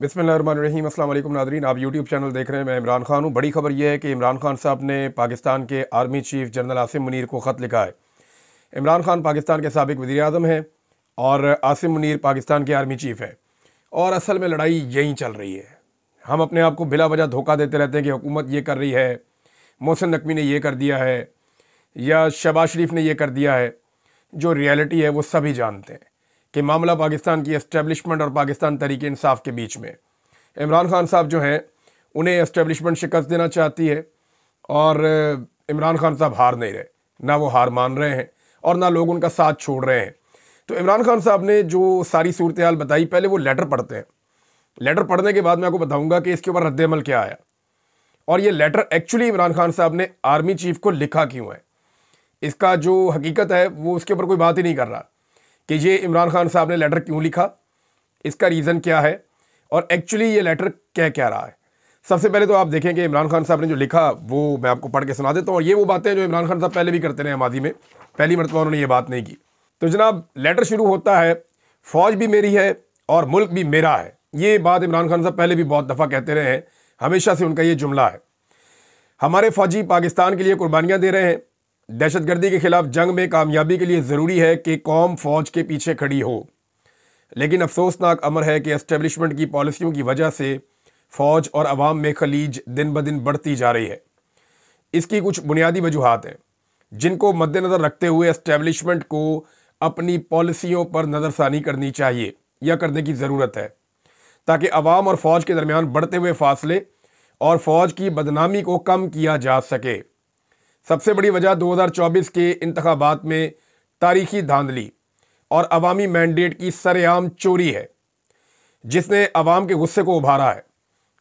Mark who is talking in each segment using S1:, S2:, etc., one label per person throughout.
S1: बिस्मिल्लाहिर्रहमानिर्रहीम। अस्सलाम वालेकुम नादरीन, आप यूट्यूब चैनल देख रहे हैं। मैं इमरान खान हूँ। बड़ी खबर यह है कि इमरान खान साहब ने पाकिस्तान के army chief general Asim Munir को ख़त लिखा है। इमरान खान पाकिस्तान के साबिक़ वज़ीर आज़म हैं और आसिम मुनीर पाकिस्तान के आर्मी चीफ हैं, और असल में लड़ाई यहीं चल रही है। हम अपने आप को बिला वजह धोखा देते रहते हैं कि हुकूमत ये कर रही है, मोहसिन नकवी ने ये कर दिया है या शहबाज शरीफ ने ये कर दिया है। जो रियलिटी है वो सभी जानते हैं कि मामला पाकिस्तान की एस्टेब्लिशमेंट और पाकिस्तान तहरीक इंसाफ के बीच में। इमरान खान साहब जो हैं उन्हें एस्टेब्लिशमेंट शिकस्त देना चाहती है, और इमरान खान साहब हार नहीं रहे, ना वो हार मान रहे हैं और ना लोग उनका साथ छोड़ रहे हैं। तो इमरान खान साहब ने जो सारी सूरत हाल बताई, पहले वो लेटर पढ़ते हैं। लेटर पढ़ने के बाद मैं आपको बताऊंगा कि इसके ऊपर रद्द-ए-अमल क्या आया, और ये लेटर एक्चुअली इमरान खान साहब ने आर्मी चीफ को लिखा क्यों है। इसका जो हकीकत है वो उसके ऊपर कोई बात ही नहीं कर रहा कि ये इमरान खान साहब ने लेटर क्यों लिखा, इसका रीज़न क्या है और एक्चुअली ये लेटर कह क्या रहा है। सबसे पहले तो आप देखें कि इमरान खान साहब ने जो लिखा वो मैं आपको पढ़ के सुना देता हूँ, और ये वो बातें हैं जो इमरान खान साहब पहले भी करते रहे माजी में, पहली मरतबा उन्होंने ये बात नहीं की। तो जनाब, लेटर शुरू होता है, फ़ौज भी मेरी है और मुल्क भी मेरा है। ये बात इमरान खान साहब पहले भी बहुत दफ़ा कहते रहे हैं, हमेशा से उनका ये जुमला है। हमारे फ़ौजी पाकिस्तान के लिए कुर्बानियाँ दे रहे हैं। दहशतगर्दी के ख़िलाफ़ जंग में कामयाबी के लिए ज़रूरी है कि कौम फ़ौज के पीछे खड़ी हो, लेकिन अफसोसनाक अमर है कि एस्टेब्लिशमेंट की पॉलिसियों की वजह से फ़ौज और अवाम में खलीज दिन ब दिन बढ़ती जा रही है। इसकी कुछ बुनियादी वजूहात हैं जिनको मद्देनज़र रखते हुए एस्टेब्लिशमेंट को अपनी पॉलिसियों पर नज़रसानी करनी चाहिए या करने की ज़रूरत है, ताकि अवाम और फ़ौज के दरमियान बढ़ते हुए फासले और फ़ौज की बदनामी को कम किया जा सके। सबसे बड़ी वजह 2024 के इंतखाबात में तारीखी धांधली और अवामी मैंडेट की सरेआम चोरी है, जिसने अवाम के गुस्से को उभारा है।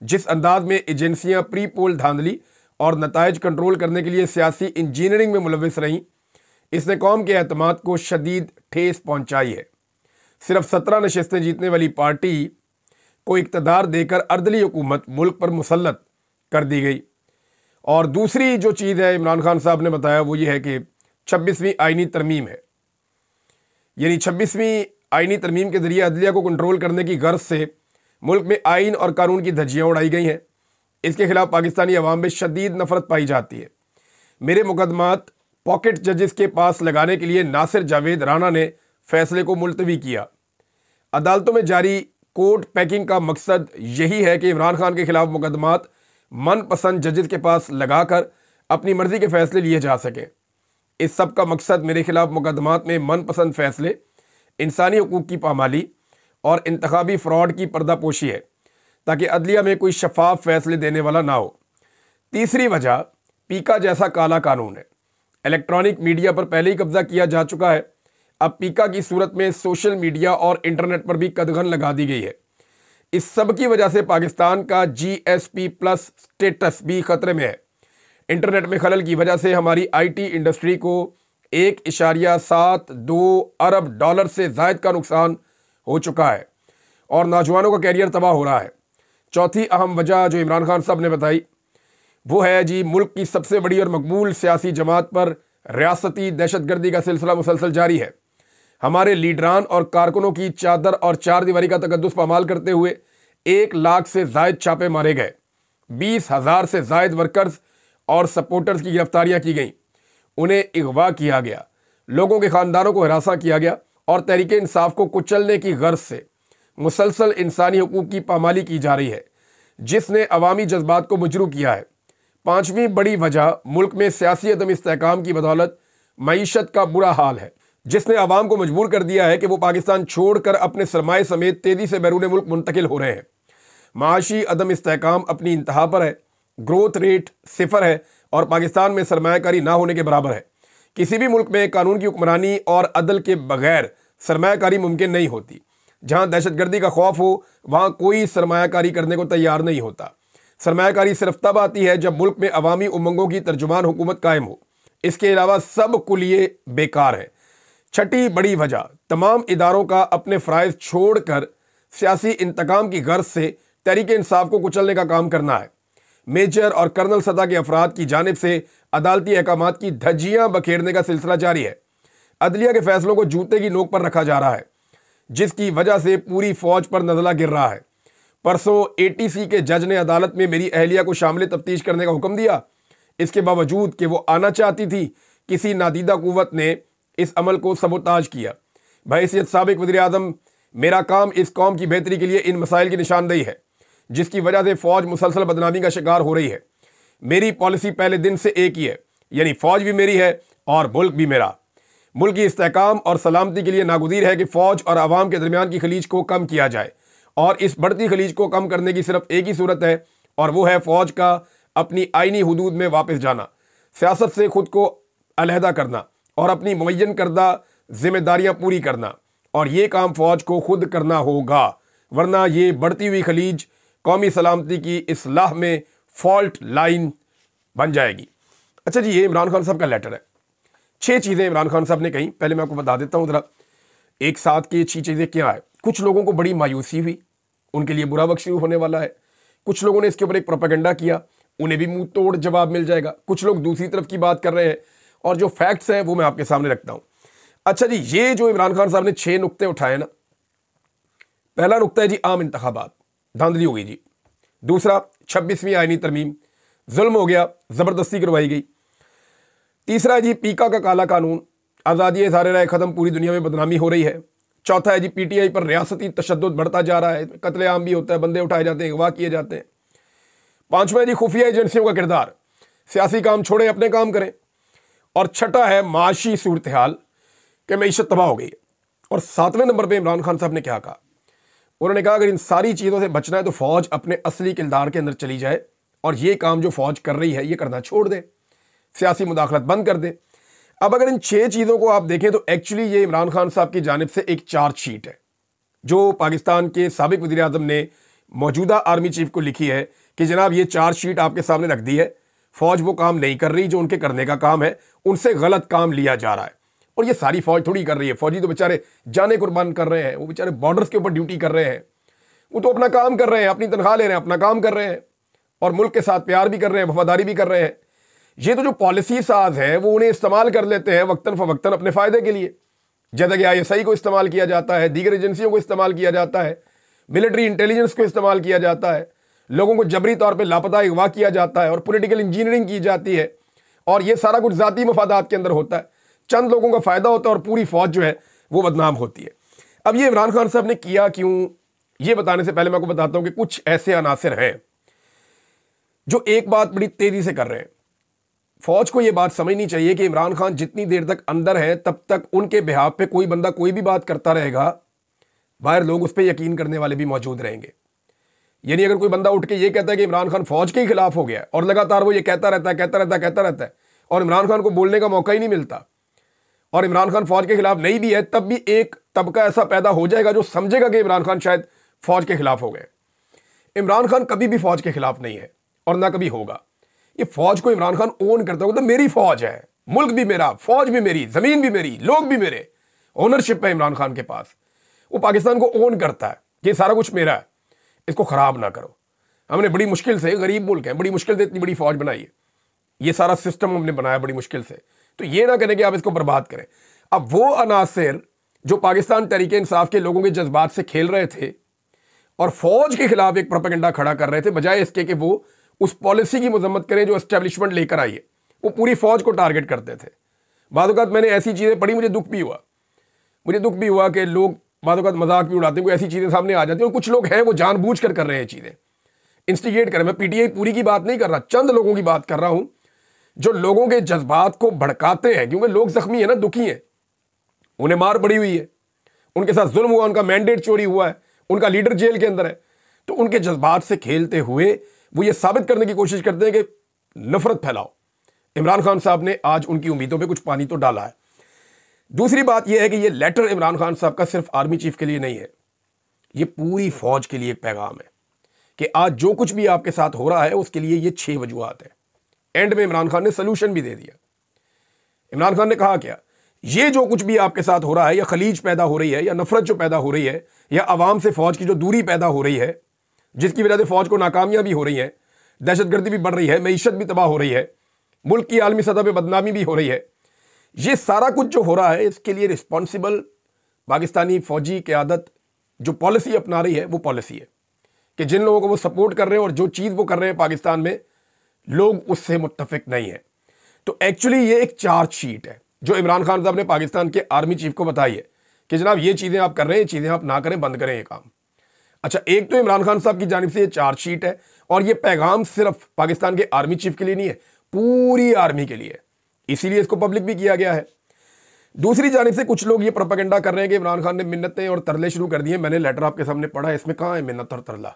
S1: जिस अंदाज में एजेंसियां प्री पोल धांधली और नताइज कंट्रोल करने के लिए सियासी इंजीनियरिंग में मुलविस रहीं, इसने कौम के एतमाद को शदीद ठेस पहुंचाई है। सिर्फ 17 नशस्तें जीतने वाली पार्टी को इक़्तिदार देकर अर्दली हुकूमत मुल्क पर मुसल्लत कर दी गई। और दूसरी जो चीज़ है इमरान खान साहब ने बताया वो ये है कि 26वीं आइनी तरमीम है, यानी 26वीं आइनी तरमीम के ज़रिए अदलिया को कंट्रोल करने की गर्ज से मुल्क में आइन और कानून की धज्जियाँ उड़ाई गई हैं। इसके खिलाफ पाकिस्तानी अवाम में शदीद नफरत पाई जाती है। मेरे मुकदमात पॉकेट जजेस के पास लगाने के लिए नासिर जावेद राना ने फैसले को मुलतवी किया। अदालतों में जारी कोर्ट पैकिंग का मकसद यही है कि इमरान खान के खिलाफ मुकदमात मनपसंद जजेस के पास लगाकर अपनी मर्जी के फैसले लिए जा सकें। इस सब का मकसद मेरे खिलाफ मुकदमात में मनपसंद फैसले, इंसानी हुकूक की पामाली और इंतखाबी फ्रॉड की पर्दापोशी है, ताकि अदलिया में कोई शफाफ फैसले देने वाला ना हो। तीसरी वजह पीका जैसा काला कानून है। इलेक्ट्रॉनिक मीडिया पर पहले ही कब्जा किया जा चुका है। अब पीका की सूरत में सोशल मीडिया और इंटरनेट पर भी कदगन लगा दी गई है। इस सब की वजह से पाकिस्तान का GSP+ स्टेटस भी खतरे में है। इंटरनेट में खलल की वजह से हमारी IT इंडस्ट्री को 1.72 अरब डॉलर से ज़ायद का नुकसान हो चुका है और नौजवानों का कैरियर तबाह हो रहा है। चौथी अहम वजह जो इमरान खान साहब ने बताई वो है जी, मुल्क की सबसे बड़ी और मकबूल सियासी जमात पर रियासती दहशतगर्दी का सिलसिला मुसलसल जारी है। हमारे लीडरान और कारकुनों की चादर और चार दीवारी का तकद्दुस पामाल करते हुए 1 लाख से जायद छापे मारे गए। 20,000 से जायद वर्कर्स और सपोर्टर्स की गिरफ्तारियां की गईं। उन्हें अगवा किया गया, लोगों के ख़ानदानों को हिरासा किया गया और तहरीक इंसाफ को कुचलने की गर्ज से मुसलसल इंसानी हुकूक की पामाली की जा रही है, जिसने अवामी जज्बात को मजरू किया है। पांचवीं बड़ी वजह मुल्क में सियासी अदम इस्तेहकाम की बदौलत मईशत का बुरा हाल है, जिसने अवाम को मजबूर कर दिया है कि वो पाकिस्तान छोड़कर अपने सरमाए समेत तेज़ी से बैरून मुल्क मुंतकिल हो रहे हैं। माशी अदम इस्तेहकाम अपनी इंतहा पर है, ग्रोथ रेट सिफर है और पाकिस्तान में सरमायाकारी ना होने के बराबर है। किसी भी मुल्क में कानून की हुक्मरानी और अदल के बगैर सरमायाकारी मुमकिन नहीं होती। जहाँ दहशतगर्दी का खौफ हो वहाँ कोई सरमायाकारी करने को तैयार नहीं होता। सरमायाकारी सिर्फ तब आती है जब मुल्क में अवामी उमंगों की तर्जुमान हुकूमत कायम हो। इसके अलावा सब कुलिये बेकार है। छठी बड़ी वजह तमाम इदारों का अपने फ़राइज़ छोड़कर सियासी इंतकाम की गर्ज से तहरीक इंसाफ को कुचलने का काम करना है। मेजर और कर्नल सतह के अफराद की जानिब से अदालती अहकामात की धज्जियाँ बखेरने का सिलसिला जारी है। अदलिया के फैसलों को जूते की नोक पर रखा जा रहा है, जिसकी वजह से पूरी फौज पर नज़ला गिर रहा है। परसों एटीसी के जज ने अदालत में मेरी अहलिया को शामिल तफ्तीश करने का हुक्म दिया। इसके बावजूद कि वो आना चाहती थी, किसी नादीदा कुव्वत ने इस अमल को सबोताज किया। बहैसियत साबिक वज़ीर आज़म मेरा काम इस कौम की बेहतरी के लिए इन मसाइल की निशानदेही है, जिसकी वजह से फ़ौज मुसलसल बदनामी का शिकार हो रही है। मेरी पॉलिसी पहले दिन से एक ही है, यानी फ़ौज भी मेरी है और मुल्क भी मेरा। मुल्क की इस्तेहकाम और सलामती के लिए नागुज़ीर है कि फ़ौज और आवाम के दरमियान की खलीज को कम किया जाए, और इस बढ़ती खलीज को कम करने की सिर्फ एक ही सूरत है, और वो है फ़ौज का अपनी आइनी हुदूद में वापस जाना, सियासत से खुद को अलहदा करना और अपनी मुअय्यन करदा जिम्मेदारियां पूरी करना। और ये काम फ़ौज को खुद करना होगा, वरना ये बढ़ती हुई खलीज कौमी सलामती की इस्लाह में फॉल्ट लाइन बन जाएगी। अच्छा जी, ये इमरान खान साहब का लेटर है। 6 चीज़ें इमरान खान साहब ने कही। पहले मैं आपको बता देता हूँ ज़रा एक साथ कि 6 चीज़ें क्या है। कुछ लोगों को बड़ी मायूसी हुई, उनके लिए बुरा वक्त शुरू होने वाला है। कुछ लोगों ने इसके ऊपर एक प्रोपेगेंडा किया, उन्हें भी मुंह तोड़ जवाब मिल जाएगा। कुछ लोग दूसरी तरफ की बात कर रहे हैं, और जो फैक्ट्स हैं वो मैं आपके सामने रखता हूँ। अच्छा जी, ये जो इमरान खान साहब ने 6 नुक्ते उठाए ना, पहला नुक्ता है जी आम इंतखाबात, धांधली हो गई जी। दूसरा 26वीं आईनी तरमीम, जुल्म हो गया, ज़बरदस्ती करवाई गई। तीसरा है जी पीका का काला कानून, आज़ादी इज़हार राय ख़त्म, पूरी दुनिया में बदनामी हो रही है। चौथा है जी पीटीआई पर रियासती तशद्दुद बढ़ता जा रहा है, कत्लेआम भी होता है, बंदे उठाए जाते हैं, अगवा किए जाते हैं। पांचवा है जी खुफिया एजेंसियों का किरदार, सियासी काम छोड़ें, अपने काम करें। और छठा है माशी सूरत हाल कि मईशत तबाह हो गई है। और 7वें नंबर पर इमरान खान साहब ने क्या कहा, उन्होंने कहा अगर इन सारी चीज़ों से बचना है तो फ़ौज अपने असली किरदार के अंदर चली जाए, और ये काम जो फ़ौज कर रही है ये करना छोड़ दे, सियासी मुदाखलत बंद कर दे। अब अगर इन 6 चीज़ों को आप देखें तो एक्चुअली ये इमरान खान साहब की जानिब से एक चार्जशीट है, जो पाकिस्तान के साबिक वज़ीर आज़म ने मौजूदा आर्मी चीफ को लिखी है कि जनाब ये चार्जशीट आपके सामने रख दी है, फ़ौज वो काम नहीं कर रही जो उनके करने का काम है, उनसे गलत काम लिया जा रहा है। और ये सारी फ़ौज थोड़ी कर रही है, फ़ौजी तो बेचारे जाने कुर्बान कर रहे हैं, वो बेचारे बॉर्डर्स के ऊपर ड्यूटी कर रहे हैं, वो तो अपना काम कर रहे हैं, अपनी तनख्वाह ले रहे हैं, अपना काम कर रहे हैं, और मुल्क के साथ प्यार भी कर रहे हैं, वफादारी भी कर रहे हैं। ये तो जो पॉलिसी साज हैं वो उन्हें इस्तेमाल कर लेते हैं वक्तन फ़वक्तन अपने फ़ायदे के लिए, जैसा कि ISI को इस्तेमाल किया जाता है, दीगर एजेंसियों को इस्तेमाल किया जाता है, मिलिट्री इंटेलिजेंस को इस्तेमाल किया जाता है, लोगों को जबरी तौर पर लापता अगवा किया जाता है, और पॉलिटिकल इंजीनियरिंग की जाती है, और ये सारा कुछ ज़ाती मफादात के अंदर होता है। चंद लोगों का फ़ायदा होता है और पूरी फ़ौज जो है वो बदनाम होती है। अब ये इमरान खान साहब ने किया क्यों, ये बताने से पहले मैं आपको बताता हूँ कि कुछ ऐसे अनासर हैं जो एक बात बड़ी तेज़ी से कर रहे हैं। फ़ौज को ये बात समझनी चाहिए कि इमरान खान जितनी देर तक अंदर है तब तक उनके बिहाफ पे कोई बंदा कोई भी बात करता रहेगा, बाहर लोग उस पर यकीन करने वाले भी मौजूद रहेंगे। यानी अगर कोई बंदा उठ के ये कहता है कि इमरान खान फ़ौज के खिलाफ हो गया, और लगातार वो ये कहता रहता है, और इमरान खान को बोलने का मौका ही नहीं मिलता, और इमरान खान फ़ौज के खिलाफ नहीं भी है, तब भी एक तबका ऐसा पैदा हो जाएगा जो समझेगा कि इमरान खान शायद फ़ौज के खिलाफ हो गए। इमरान खान कभी भी फ़ौज के खिलाफ नहीं है और ना कभी होगा। ये फ़ौज को इमरान खान ओन करता है, तो मेरी फ़ौज है, मुल्क भी मेरा, फ़ौज भी मेरी, ज़मीन भी मेरी, लोग भी मेरे, ओनरशिप है इमरान खान के पास। वो पाकिस्तान को ओन करता है कि सारा कुछ मेरा है, इसको ख़राब ना करो। हमने बड़ी मुश्किल से, गरीब मुल्क है, बड़ी मुश्किल से इतनी बड़ी फ़ौज बनाई है, ये सारा सिस्टम हमने बनाया बड़ी मुश्किल से, तो ये ना करें कि आप इसको बर्बाद करें। अब वो अनासर जो पाकिस्तान तहरीक इंसाफ के लोगों के जज्बात से खेल रहे थे और फ़ौज के खिलाफ एक प्रोपेगेंडा खड़ा कर रहे थे, बजाय इसके कि वो उस पॉलिसी की मजम्मत करें जो एस्टेब्लिशमेंट लेकर आई है, वो पूरी फ़ौज को टारगेट करते थे। बाद औक़ात मैंने ऐसी चीज़ें पढ़ी, मुझे दुख भी हुआ कि लोग बाद औक़ात मजाक भी उड़ाते हैं, कोई ऐसी चीज़ें सामने आ जाती हैं, और कुछ लोग हैं वो जानबूझ कर रहे हैं चीज़ें, इंस्टिगेट कर रहे हैं। मैं PTI पूरी की बात नहीं कर रहा, चंद लोगों की बात कर रहा हूँ जो लोगों के जज्बात को भड़काते हैं, क्योंकि लोग ज़ख्मी हैं ना, दुखी हैं, उन्हें मार पड़ी हुई है, उनके साथ जुल्म हुआ, उनका मैंडेट चोरी हुआ है, उनका लीडर जेल के अंदर है, तो उनके जज्बात से खेलते हुए वो ये साबित करने की कोशिश करते हैं कि नफरत फैलाओ। इमरान खान साहब ने आज उनकी उम्मीदों पे कुछ पानी तो डाला है। दूसरी बात यह है कि ये लेटर इमरान खान साहब का सिर्फ आर्मी चीफ के लिए नहीं है, ये पूरी फौज के लिए एक पैगाम है कि आज जो कुछ भी आपके साथ हो रहा है उसके लिए ये 6 वजूहात है। एंड में इमरान खान ने सोल्यूशन भी दे दिया। इमरान खान ने कहा क्या, ये जो कुछ भी आपके साथ हो रहा है, या खलीज पैदा हो रही है, या नफरत जो पैदा हो रही है, या आवाम से फौज की जो दूरी पैदा हो रही है जिसकी वजह से फौज को नाकामियां भी हो रही हैं, दहशतगर्दी भी बढ़ रही है, मईशत भी तबाह हो रही है, मुल्क की आलमी सतह पर बदनामी भी हो रही है, ये सारा कुछ जो हो रहा है इसके लिए रिस्पॉन्सिबल पाकिस्तानी फौजी क़यादत जो पॉलिसी अपना रही है वो पॉलिसी है कि जिन लोगों को वो सपोर्ट कर रहे हैं और जो चीज़ वो कर रहे हैं पाकिस्तान में, लोग उससे मुत्तफिक नहीं है। तो एक्चुअली ये एक चार्जशीट है जो इमरान खान साहब ने पाकिस्तान के आर्मी चीफ को बताई है कि जनाब ये चीज़ें आप कर रहे हैं, ये चीज़ें आप ना करें, बंद करें ये काम। अच्छा, एक तो इमरान खान साहब की जानिब से ये चार्जशीट है और ये पैगाम सिर्फ पाकिस्तान के आर्मी चीफ के लिए नहीं है, पूरी आर्मी के लिए, इसीलिए इसको पब्लिक भी किया गया है। दूसरी जानिब से कुछ लोग ये प्रोपेगेंडा कर रहे हैं कि इमरान खान ने मिन्नतें और तरले शुरू कर दिए। मैंने लेटर आपके सामने पढ़ा है, इसमें कहाँ है मिन्नत और तरला।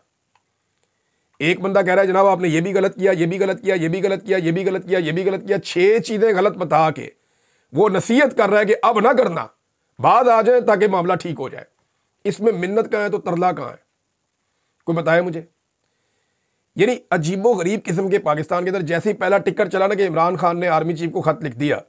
S1: एक बंदा कह रहा है जनाब आपने ये भी गलत किया, ये भी गलत किया, ये भी गलत किया, ये भी गलत किया, ये भी गलत किया, 6 चीजें गलत बता के वो नसीहत कर रहा है कि अब ना करना, बाद आ जाए ताकि मामला ठीक हो जाए। इसमें मिन्नत कहाँ है तो तरला कहाँ है, कोई बताए मुझे। यानी अजीबो गरीब किस्म के पाकिस्तान के अंदर जैसे ही पहला टिक्कर चला ना कि इमरान खान ने आर्मी चीफ को खत लिख दिया,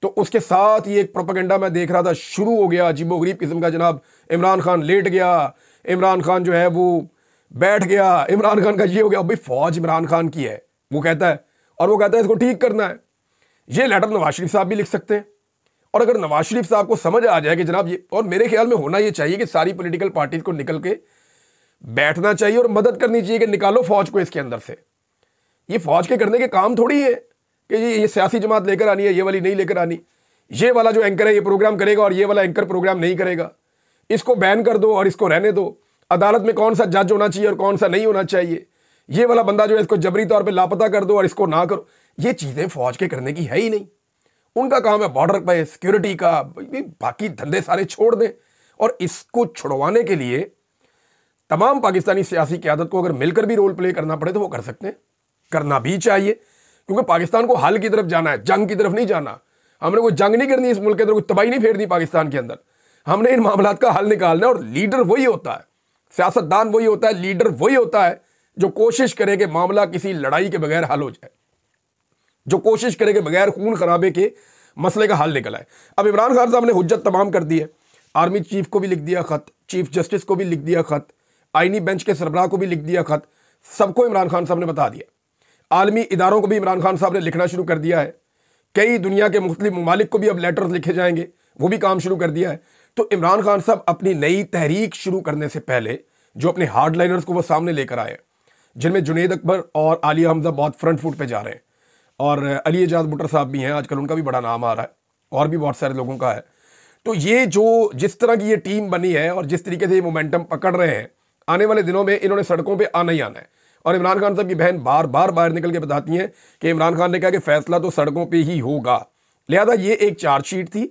S1: तो उसके साथ ही एक प्रोपेगेंडा मैं देख रहा था शुरू हो गया अजीबो गरीब किस्म का। जनाब इमरान खान लेट गया, इमरान खान जो है वो बैठ गया, इमरान खान का ये हो गया। भाई फौज इमरान खान की है, वो कहता है, और वो कहता है इसको ठीक करना है। ये लेटर नवाज शरीफ साहब भी लिख सकते हैं। और अगर नवाज शरीफ साहब को समझ आ जाए कि जनाब ये, और मेरे ख्याल में होना ये चाहिए कि सारी पॉलिटिकल पार्टीज को निकल के बैठना चाहिए और मदद करनी चाहिए कि निकालो फौज को इसके अंदर से। ये फौज के करने के काम थोड़ी है कि ये सियासी जमात लेकर आनी है, ये वाली नहीं लेकर आनी। ये वाला जो एंकर है ये प्रोग्राम करेगा और ये वाला एंकर प्रोग्राम नहीं करेगा, इसको बैन कर दो और इसको रहने दो। अदालत में कौन सा जज होना चाहिए और कौन सा नहीं होना चाहिए, ये वाला बंदा जो है इसको जबरी तौर पे लापता कर दो और इसको ना करो। ये चीज़ें फौज के करने की है ही नहीं। उनका काम है बॉर्डर पे सिक्योरिटी का, बाकी धंधे सारे छोड़ दें। और इसको छुड़वाने के लिए तमाम पाकिस्तानी सियासी क़यादत को अगर मिलकर भी रोल प्ले करना पड़े तो वो कर सकते हैं, करना भी चाहिए, क्योंकि पाकिस्तान को हल की तरफ जाना है, जंग की तरफ नहीं जाना। हमने कोई जंग नहीं करनी इस मुल्क के अंदर, कोई तबाही नहीं फेरनी पाकिस्तान के अंदर। हमने इन मामलात का हल निकालना है। और लीडर वही होता है, सियासतदान वही होता है, लीडर वही होता है जो कोशिश करे कि मामला किसी लड़ाई के बगैर हल हो जाए, जो कोशिश करे कि बगैर खून खराबे के मसले का हल निकल आए। अब इमरान खान साहब ने हुज्जत तमाम कर दी है, आर्मी चीफ को भी लिख दिया खत, चीफ जस्टिस को भी लिख दिया खत, आईनी बेंच के सरबराह को भी लिख दिया खत, सबको इमरान खान साहब ने बता दिया। आलमी इदारों को भी इमरान खान साहब ने लिखना शुरू कर दिया है। कई दुनिया के मुख्तलिफ ममालिक को भी अब लेटर्स लिखे जाएंगे, वो भी काम शुरू कर दिया है। तो इमरान खान साहब अपनी नई तहरीक शुरू करने से पहले जो अपने हार्ड लाइनर्स को वो सामने लेकर आए, जिनमें जुनेद अकबर और आलिया हमजा बहुत फ्रंट फुट पे जा रहे हैं, और अली एजाज बुटर साहब भी हैं, आजकल उनका भी बड़ा नाम आ रहा है, और भी बहुत सारे लोगों का है। तो ये जो जिस तरह की ये टीम बनी है और जिस तरीके से ये मोमेंटम पकड़ रहे हैं, आने वाले दिनों में इन्होंने सड़कों पर आना ही आना है। और इमरान खान साहब की बहन बार बार बाहर निकल के बताती हैं कि इमरान खान ने कहा कि फैसला तो सड़कों पे ही होगा। लिहाजा ये एक चार्जशीट थी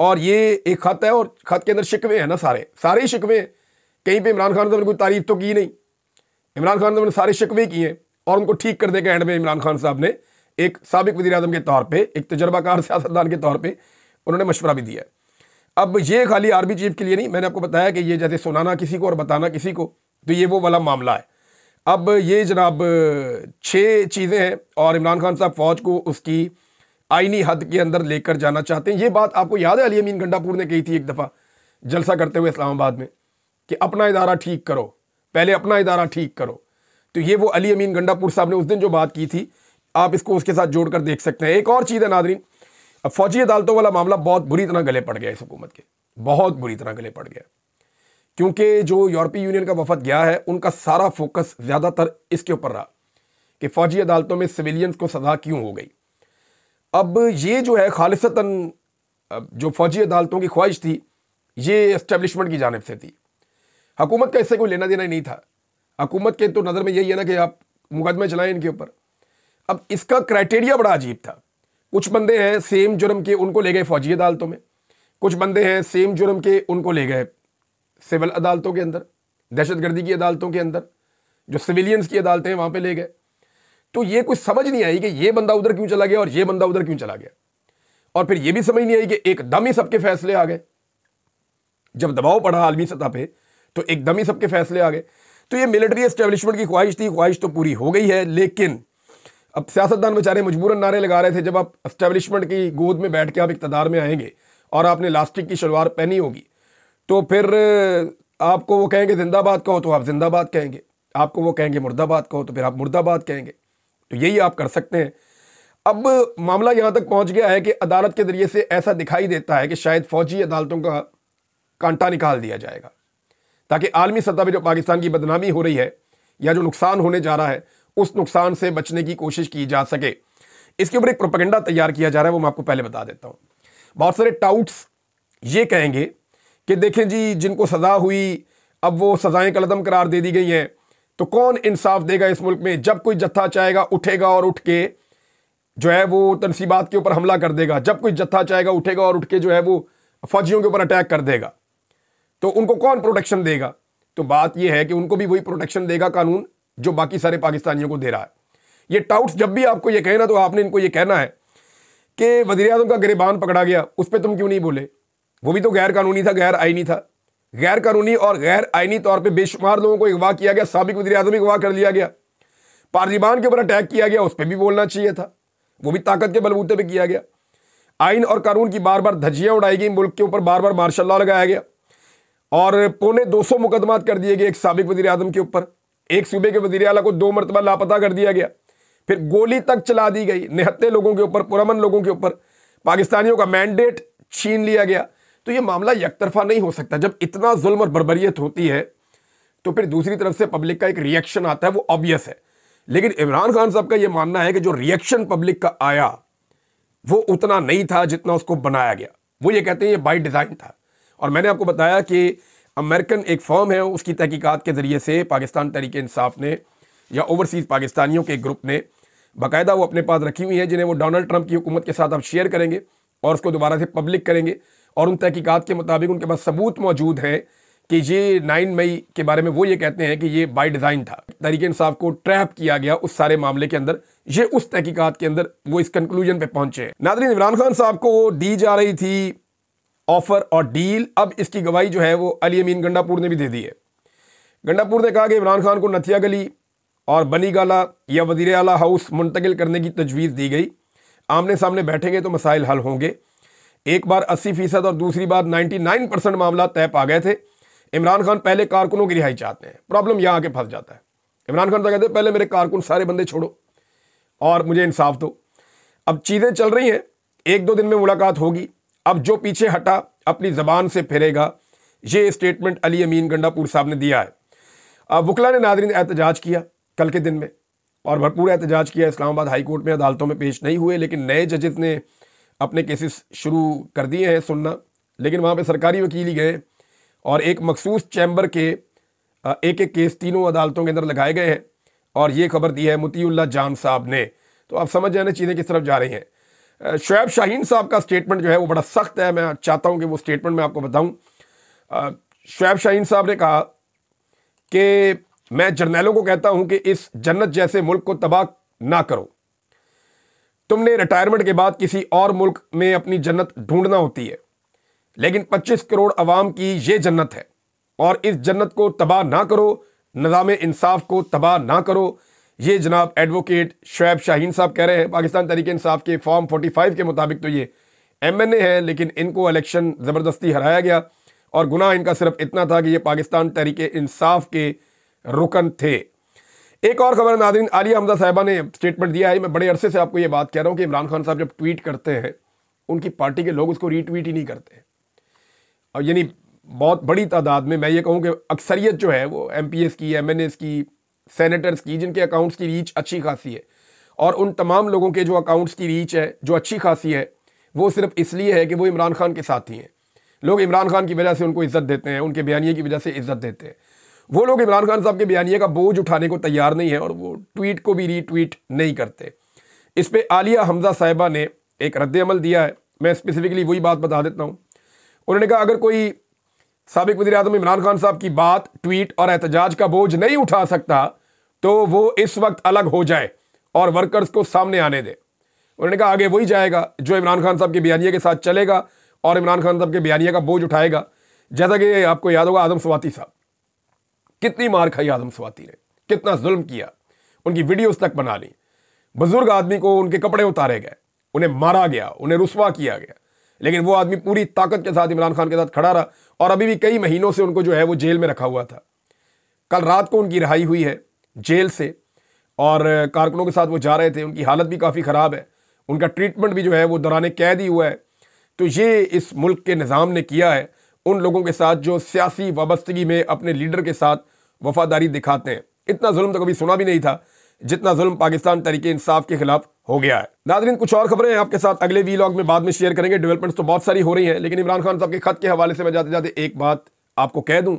S1: और ये एक खत है, और खत के अंदर शिकवे हैं ना, सारे ही शिकवे हैं। कहीं पे इमरान खान साहब ने कोई तारीफ तो की नहीं, इमरान खान साहब ने सारे शिकवे किए और उनको ठीक करने के एंड में इमरान खान साहब ने एक साबिक वज़ीर आज़म के तौर पर, एक तजर्बाकार सियासतदान के तौर पर उन्होंने मशवरा भी दिया। अब ये खाली आर्मी चीफ के लिए नहीं, मैंने आपको बताया कि ये जैसे सुनाना किसी को और बताना किसी को, तो ये वो वाला मामला है। अब ये जनाब 6 चीज़ें हैं और इमरान खान साहब फौज को उसकी आईनी हद के अंदर लेकर जाना चाहते हैं। ये बात आपको याद है अली अमीन गंडापुर ने कही थी एक दफ़ा जलसा करते हुए इस्लामाबाद में कि अपना इदारा ठीक करो, पहले अपना इदारा ठीक करो। तो ये वो अली अमीन गंडापुर साहब ने उस दिन जो बात की थी, आप इसको उसके साथ जोड़कर देख सकते हैं। एक और चीज़ है नादरीन, अब फौजी अदालतों वाला मामला बहुत बुरी तरह गले पड़ गया इस हुकूमत के, बहुत बुरी तरह गले पड़ गया, क्योंकि जो यूरोपीय यूनियन का वफद गया है उनका सारा फोकस ज़्यादातर इसके ऊपर रहा कि फ़ौजी अदालतों में सिविलियंस को सज़ा क्यों हो गई। अब ये जो है खालिसतन जो फ़ौजी अदालतों की ख्वाहिश थी, ये एस्टेब्लिशमेंट की जानिब से थी, हुकूमत का इससे कोई लेना देना ही नहीं था। हुकूमत के तो नज़र में यही है ना कि आप मुकदमे चलाएं इनके ऊपर। अब इसका क्राइटेरिया बड़ा अजीब था। कुछ बंदे हैं सेम जुर्म के, उनको ले गए फ़ौजी अदालतों में, कुछ बंदे हैं सेम जुर्म के, उनको ले गए सिविल अदालतों के अंदर, दहशतगर्दी की अदालतों के अंदर, जो सिविलियंस की अदालतें हैं वहाँ पे ले गए। तो ये कुछ समझ नहीं आई कि ये बंदा उधर क्यों चला गया और ये बंदा उधर क्यों चला गया। और फिर ये भी समझ नहीं आई कि एकदम ही सबके फैसले आ गए। जब दबाव पड़ा आलमी सतह पे तो एकदम ही सबके फैसले आ गए। तो ये मिलिट्री एस्टेब्लिशमेंट की ख्वाहिश थी, ख्वाहिश तो पूरी हो गई है, लेकिन अब सियासतदान बेचारे मजबूरन नारे लगा रहे थे। जब आप एस्टेब्लिशमेंट की गोद में बैठ के आप इक़्तिदार में आएंगे और आपने लास्टिक की शलवार पहनी होगी, तो फिर आपको वो कहेंगे जिंदाबाद कहो तो आप जिंदाबाद कहेंगे, आपको वो कहेंगे मुर्दाबाद कहो तो फिर आप मुर्दाबाद कहेंगे। तो यही आप कर सकते हैं। अब मामला यहाँ तक पहुँच गया है कि अदालत के ज़रिए से ऐसा दिखाई देता है कि शायद फ़ौजी अदालतों का कांटा निकाल दिया जाएगा, ताकि आलमी सतह पर जो पाकिस्तान की बदनामी हो रही है या जो नुकसान होने जा रहा है उस नुकसान से बचने की कोशिश की जा सके। इसके ऊपर एक प्रोपेगेंडा तैयार किया जा रहा है, वो मैं आपको पहले बता देता हूं। बहुत सारे टाउट्स ये कहेंगे कि देखें जी, जिनको सजा हुई अब वो सजाएं कलदम करार दे दी गई हैं, तो कौन इंसाफ देगा इस मुल्क में? जब कोई जत्था चाहेगा उठेगा और उठ के जो है वो तनसीबात के ऊपर हमला कर देगा, जब कोई जत्था चाहेगा उठेगा और उठ के जो है वो फौजियों के ऊपर अटैक कर देगा, तो उनको कौन प्रोटेक्शन देगा? तो बात यह है कि उनको भी वही प्रोटेक्शन देगा कानून जो बाकी सारे पाकिस्तानियों को दे रहा है। ये टाउट्स जब भी आपको ये कहना, तो आपने इनको ये कहना है कि वज़ीर-ए-आज़म का गिरबान पकड़ा गया, उस पर तुम क्यों नहीं बोले? वो भी तो गैर कानूनी था, गैर आईनी था। गैर कानूनी और गैर आईनी तौर पे बेशुमार लोगों को अगवा किया गया, साबिक वज़ीर-ए-आज़म अगवा कर लिया गया, पार्लियामान के ऊपर अटैक किया गया, उस पर भी बोलना चाहिए था, वो भी ताकत के बलबूते पे किया गया। आइन और कानून की बार बार धज्जियां उड़ाई गई, मुल्क के ऊपर बार बार मार्शल लॉ लगाया गया और पौने 200 मुकदमात कर दिए गए एक साबिक वज़ीर-ए-आज़म के ऊपर। एक सूबे के वज़ीर आला को 2 मरतबा लापता कर दिया गया, फिर गोली तक चला दी गई निहत्ते लोगों के ऊपर, पुरअमन लोगों के ऊपर, पाकिस्तानियों का मैंडेट छीन लिया गया। तो ये मामला यकतरफा नहीं हो सकता। जब इतना जुल्म और बर्बरियत होती है तो फिर दूसरी तरफ से पब्लिक का एक रिएक्शन आता है, वो ऑब्वियस है। लेकिन इमरान खान साहब का ये मानना है कि जो रिएक्शन पब्लिक का आया वो उतना नहीं था जितना उसको बनाया गया। वो ये कहते हैं ये बाय डिज़ाइन था। और मैंने आपको बताया कि अमेरिकन एक फर्म है, उसकी तहकीकात के ज़रिए से पाकिस्तान तहरीक इंसाफ ने या ओवरसीज़ पाकिस्तानियों के ग्रुप ने बाकायदा वो अपने पास रखी हुई है, जिन्हें वो डोनाल्ड ट्रंप की हुकूमत के साथ अब शेयर करेंगे और उसको दोबारा से पब्लिक करेंगे। और उन तहकीकात के मुताबिक उनके पास सबूत मौजूद है कि ये 9 मई के बारे में वो ये कहते हैं कि ये बाय डिज़ाइन था, तहरीक इंसाफ को ट्रैप किया गया उस सारे मामले के अंदर। ये उस तहकीकात के अंदर वो इस कंक्लूजन पे पहुंचे। नाज़रीन, इमरान खान साहब को दी जा रही थी ऑफर और डील, अब इसकी गवाही जो है वो अली अमीन गंडापुर ने भी दे दी है। गंडापुर ने कहा कि इमरान खान को नथिया गली और बनी गाला या वज़ीर आला हाउस मुंतकिल करने की तजवीज़ दी गई। आमने सामने बैठेंगे तो मसाइल हल होंगे। एक बार 80% और दूसरी बार 99% मामला तय पा गए थे। इमरान खान पहले कारकुनों की रिहाई चाहते हैं। प्रॉब्लम यहाँ आके फंस जाता है। इमरान खान तो कहते हैं पहले मेरे कारकुन सारे बंदे छोड़ो और मुझे इंसाफ दो। अब चीज़ें चल रही हैं, 1-2 दिन में मुलाकात होगी। अब जो पीछे हटा अपनी ज़बान से फिरेगा, ये स्टेटमेंट अली अमीन गंडापुर साहब ने दिया है। अब वकला ने नाज़रीन एहतजाज किया कल के दिन में और भरपूर एहतजाज किया। इस्लामाबाद हाई कोर्ट में अदालतों में पेश नहीं हुए, लेकिन नए जजेस ने अपने केसेस शुरू कर दिए हैं सुनना। लेकिन वहाँ पे सरकारी वकील ही गए और एक मखसूस चैम्बर के एक एक केस तीनों अदालतों के अंदर लगाए गए हैं। और ये खबर दी है मुतीउल्लाह जान साहब ने। तो आप समझ जाए चीज़ें किस तरफ जा रही हैं। शुएब शाहीन साहब का स्टेटमेंट जो है वो बड़ा सख्त है। मैं चाहता हूँ कि वो स्टेटमेंट मैं आपको बताऊँ। शुएब शाहीन साहब ने कहा कि मैं जर्नैलों को कहता हूँ कि इस जन्नत जैसे मुल्क को तबाह ना करो। तुमने रिटायरमेंट के बाद किसी और मुल्क में अपनी जन्नत ढूंढना होती है, लेकिन 25 करोड़ अवाम की ये जन्नत है और इस जन्नत को तबाह ना करो, निज़ाम इंसाफ को तबाह ना करो। ये जनाब एडवोकेट शुएब शाहीन साहब कह रहे हैं। पाकिस्तान तहरीक इंसाफ के फॉर्म 45 के मुताबिक तो ये MNA है, लेकिन इनको इलेक्शन ज़बरदस्ती हराया गया और गुनाह इनका सिर्फ इतना था कि ये पाकिस्तान तहरीक इंसाफ के रुकन थे। एक और खबर नाज़रीन, आलिया हमजा साहिबा ने स्टेटमेंट दिया है। मैं बड़े अरसे से आपको ये बात कह रहा हूँ कि इमरान खान साहब जब ट्वीट करते हैं उनकी पार्टी के लोग उसको रीट्वीट ही नहीं करते। और यानी बहुत बड़ी तादाद में, मैं ये कहूँ कि अक्सरियत जो है वो MPs की, MNAs की, सेनेटर्स की, जिनके अकाउंट्स की रीच अच्छी खासी है, और उन तमाम लोगों के जो अकाउंट्स की रीच है जो अच्छी खासी है, वो सिर्फ इसलिए है कि वो इमरान खान के साथी हैं। लोग इमरान खान की वजह से उनको इज़्ज़त देते हैं, उनके बयानिए की वजह से इज़्ज़त देते हैं। वो लोग इमरान खान साहब के बयानिए का बोझ उठाने को तैयार नहीं है और वो ट्वीट को भी रीट्वीट नहीं करते। इस पर आलिया हमजा साहिबा ने एक रद्द-ए-अमल दिया है। मैं स्पेसिफिकली वही बात बता देता हूँ। उन्होंने कहा अगर कोई साबिक वज़ीर-ए-आज़म इमरान खान साहब की बात, ट्वीट और एहतजाज का बोझ नहीं उठा सकता तो वो इस वक्त अलग हो जाए और वर्कर्स को सामने आने दे। उन्होंने कहा आगे वही जाएगा जो इमरान खान साहब के बयानिए के साथ चलेगा और इमरान खान साहब के बयानिए का बोझ उठाएगा। जैसा कि आपको याद होगा आदम स्वाति साहब, कितनी मार खाई आदम स्वाति ने, कितना जुल्म किया, उनकी वीडियोस तक बना ली। बुजुर्ग आदमी को उनके कपड़े उतारे गए, उन्हें मारा गया, उन्हें रुस्वा किया गया, लेकिन वो आदमी पूरी ताकत के साथ इमरान खान के साथ खड़ा रहा और अभी भी कई महीनों से उनको जो है वो जेल में रखा हुआ था। कल रात को उनकी रिहाई हुई है जेल से और कारकुनों के साथ वो जा रहे थे। उनकी हालत भी काफ़ी ख़राब है, उनका ट्रीटमेंट भी जो है वो दौरान कैद ही हुआ है। तो ये इस मुल्क के निज़ाम ने किया है उन लोगों के साथ जो सियासी वाबस्तगी में अपने लीडर के साथ वफादारी दिखाते हैं। इतना जुल्म तो कभी सुना भी नहीं था जितना जुल्म पाकिस्तान तहरीक इंसाफ के खिलाफ हो गया है। नाज़रीन, कुछ और खबरें आपके साथ अगले वीलॉग में बाद में शेयर करेंगे। डेवलपमेंट्स तो बहुत सारी हो रही हैं, लेकिन इमरान खान साहब के खत के हवाले से मैं जाते जाते एक बात आपको कह दूं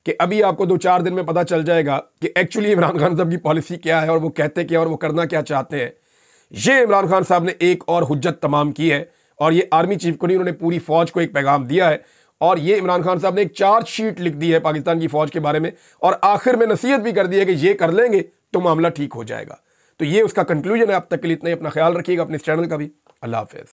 S1: कि अभी आपको 2-4 दिन में पता चल जाएगा कि एक्चुअली इमरान खान साहब की पॉलिसी क्या है और वो कहते क्या और वो करना क्या चाहते हैं। ये इमरान खान साहब ने एक और हुज्जत तमाम की है, और ये आर्मी चीफ को नहीं, उन्होंने पूरी फौज को एक पैगाम दिया है। और ये इमरान खान साहब ने एक चार्जशीट लिख दी है पाकिस्तान की फौज के बारे में, और आखिर में नसीहत भी कर दी है कि ये कर लेंगे तो मामला ठीक हो जाएगा। तो ये उसका कंक्लूजन है। अब तक के लिए इतना ही। अपना ख्याल रखिएगा, अपने इस चैनल का भी। अल्लाह हाफिज़।